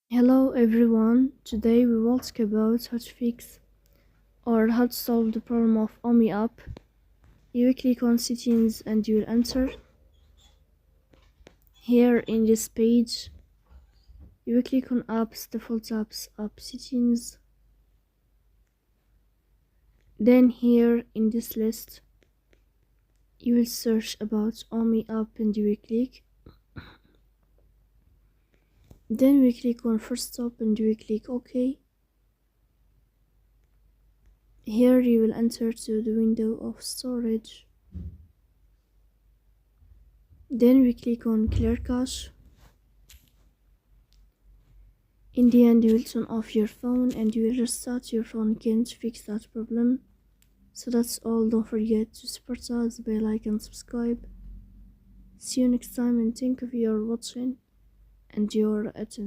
Hello everyone, today we will talk about how to fix or how to solve the problem of OMI app. You will click on settings and you will enter. Here in this page, you will click on apps, default apps, app settings. Then here in this list, you will search about OMI app and you will click. Then we click on first stop and you will click OK. Here you will enter to the window of storage. Then we click on clear cache. In the end, you will turn off your phone and you will restart your phone again to fix that problem. So that's all. Don't forget to support us by like and subscribe. See you next time and thank you for your watching and your attention.